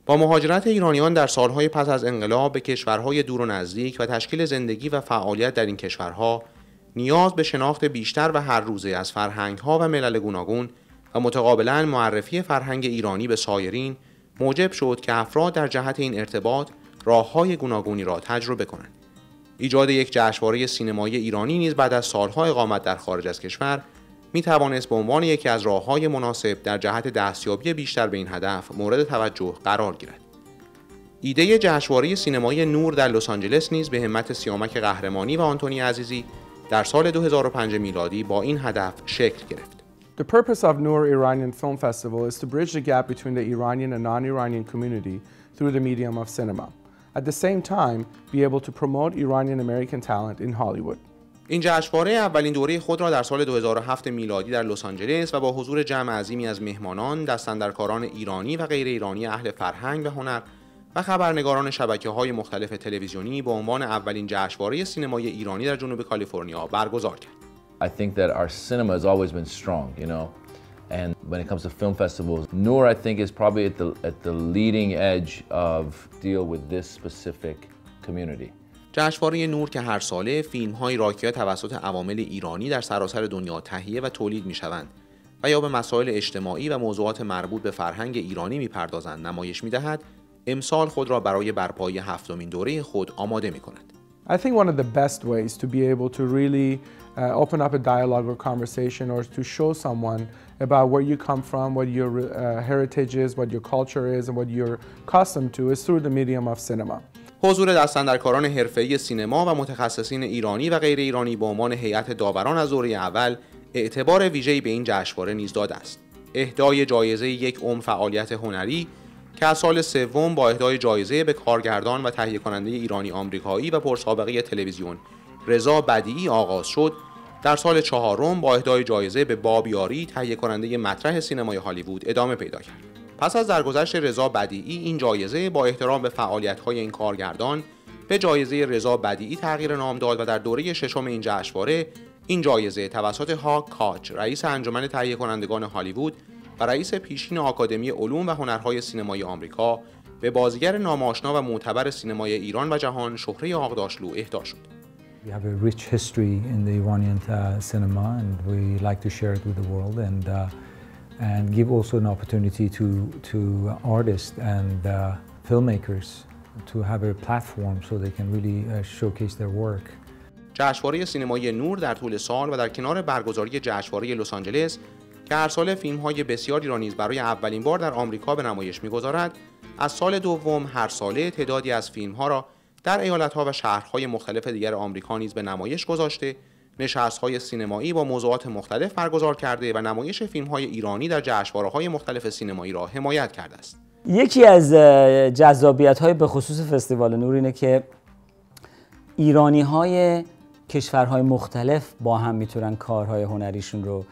با مهاجرت ایرانیان در سالهای پس از انقلاب به کشورهای دور و نزدیک و تشکیل زندگی و فعالیت در این کشورها، نیاز به شناخت بیشتر و هر روزه از فرهنگ‌ها و ملل گوناگون و متقابلاً معرفی فرهنگ ایرانی به سایرین موجب شد که افراد در جهت این ارتباط راه‌های گوناگونی را تجربه کنند. ایجاد یک جشنواره سینمایی ایرانی نیز بعد از سالها اقامت در خارج از کشور می توانست به عنوان یکی از راه‌های مناسب در جهت دستیابی بیشتر به این هدف مورد توجه قرار گیرد. ایده جشنواره سینمایی نور در لس آنجلس نیز به همت سیامک قهرمانی و آنتونی عزیزی در سال 2005 میلادی با این هدف شکل گرفت. The purpose of Noor Iranian Film Festival is to bridge the gap between the Iranian and non-Iranian community through the medium of cinema. At the same time, be able to promote Iranian American talent in Hollywood. این جشنواره اولین دوره خود را در سال 2007 میلادی در لس آنجلس و با حضور جمع عظیمی از مهمانان، دستاندرکاران ایرانی و غیر ایرانی اهل فرهنگ و هنر و خبرنگاران شبکه‌های مختلف تلویزیونی به عنوان اولین جشنواره سینمایی ایرانی در جنوب کالیفرنیا برگزار کرد. I think that our cinema has always been strong, you know, and when it comes to film festivals, Noor I think is probably at the leading edge of deal with this specific community. جشنواره نور که هر ساله فیلم‌های را که توسط عوامل ایرانی در سراسر دنیا تهیه و تولید می‌شوند و یا به مسائل اجتماعی و موضوعات مربوط به فرهنگ ایرانی می‌پردازند نمایش می‌دهد، امسال خود را برای برپایی هفتمین دوره خود آماده می‌کند. I think one of the best ways to be able to really open up a dialogue or conversation or to show someone about where you come from, what your heritage is, what your culture is, and what you're accustomed to is through the medium of cinema. حضور دستاندرکاران حرفه‌ای سینما و متخصصین ایرانی و غیر ایرانی به عنوان هیئت داوران از دوره اول اعتبار ویژه‌ای به این جشنواره نیز داده است. اهدای جایزه یک عمر فعالیت هنری که از سال سوم با اهدای جایزه به کارگردان و تهیه کننده ایرانی آمریکایی و پرسابقه تلویزیون رضا بدیعی آغاز شد، در سال چهارم با اهدای جایزه به باب یاری تهیه کننده مطرح سینمای هالیوود ادامه پیدا کرد. پس از درگذشت رضا بدیعی، این جایزه با احترام به فعالیت‌های این کارگردان به جایزه رضا بدیعی تغییر نام داد و در دوره ششم این جشنواره این جایزه توسط هاگ کاچ، رئیس انجمن تهیه کنندگان هالیوود و رئیس پیشین آکادمی علوم و هنرهای سینمایی آمریکا، به بازیگر نامآشنا و معتبر سینمای ایران و جهان شهره آغداشلو اهدا شد. We have a rich history in the Iranian cinema and we like to share it with the world and give also an opportunity to artists and filmmakers to have a platform so they can really showcase their work. جشنواره سینمایی نور در طول سال و در کنار برگزاری جشنواره لس آنجلس که هر سال فیلم‌های بسیاری را نیز برای اولین بار در آمریکا به نمایش می‌گذارد، از سال دوم هر ساله تعدادی از فیلم‌ها را در ایالت‌ها و شهرهای مختلف دیگر آمریکا نیز به نمایش گذاشته، نشست‌های سینمایی با موضوعات مختلف برگزار کرده و نمایش فیلم‌های ایرانی در جشنواره‌های مختلف سینمایی را حمایت کرده است. یکی از جذابیت‌های به خصوص فستیوال نور اینه که ایرانی‌های کشورهای مختلف با هم میتونن کارهای هنریشون رو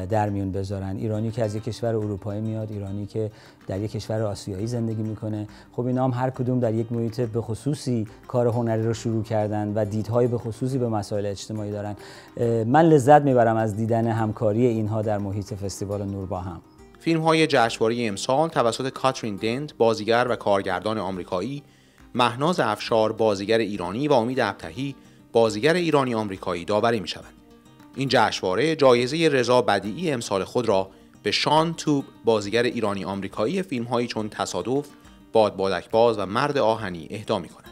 در میون بذارن. ایرانی که از یک کشور اروپایی میاد، ایرانی که در یک کشور آسیایی زندگی میکنه، خب اینا هم هر کدوم در یک محیط به خصوصی کار هنری رو شروع کردن و دیدهای به خصوصی به مسائل اجتماعی دارن. من لذت میبرم از دیدن همکاری اینها در محیط فستیوال نور با هم. فیلم‌های جشنواره امسال توسط کاترین دنت، بازیگر و کارگردان آمریکایی، مهناز افشار، بازیگر ایرانی و امید ابتهی، بازیگر ایرانی آمریکایی داوری می‌شوند. این جشنواره جایزه رضا بدیعی امسال خود را به شان توب، بازیگر ایرانی آمریکایی فیلم‌هایی چون تصادف، بادبادک‌باز و مرد آهنی اهدا می‌کند.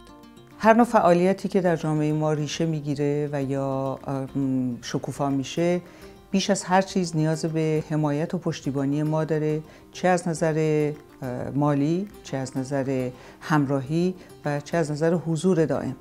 هر نوع فعالیتی که در جامعه ما ریشه میگیره و یا شکوفا میشه، بیش از هر چیز نیاز به حمایت و پشتیبانی ما داره، چه از نظر مالی، چه از نظر همراهی و چه از نظر حضور دائم.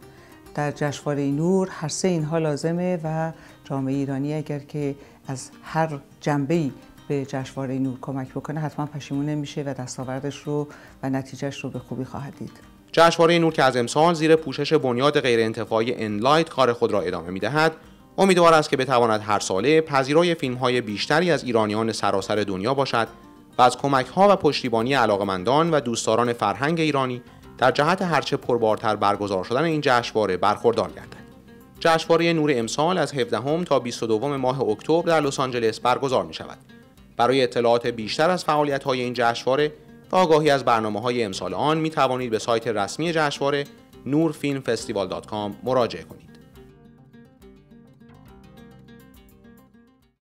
در جشنواره نور هر سه اینها لازمه و جامعه ایرانی اگر که از هر جنبه‌ای به جشنواره نور کمک بکنه حتما پشیمون نمیشه و دستاوردش رو و نتیجهش رو به خوبی خواهد دید. جشنواره نور که از امسال زیر پوشش بنیاد غیرانتفاعی انلایت کار خود را ادامه می‌دهد، امیدوار است که بتواند هر ساله پذیرای فیلم‌های بیشتری از ایرانیان سراسر دنیا باشد و از کمک‌ها و پشتیبانی علاقه‌مندان و دوستداران فرهنگ ایرانی در جهت هرچه پربارتر برگزار شدن این جشنواره برخوردار گردد. جشنواره نور امسال از 17 تا 22 ماه اکتبر در لس آنجلس برگزار می‌شود. برای اطلاعات بیشتر از فعالیت‌های این جشنواره آگاهی از برنامه‌های امسال آن می توانید به سایت رسمی جشنواره nurfilmfestival.com مراجعه کنید.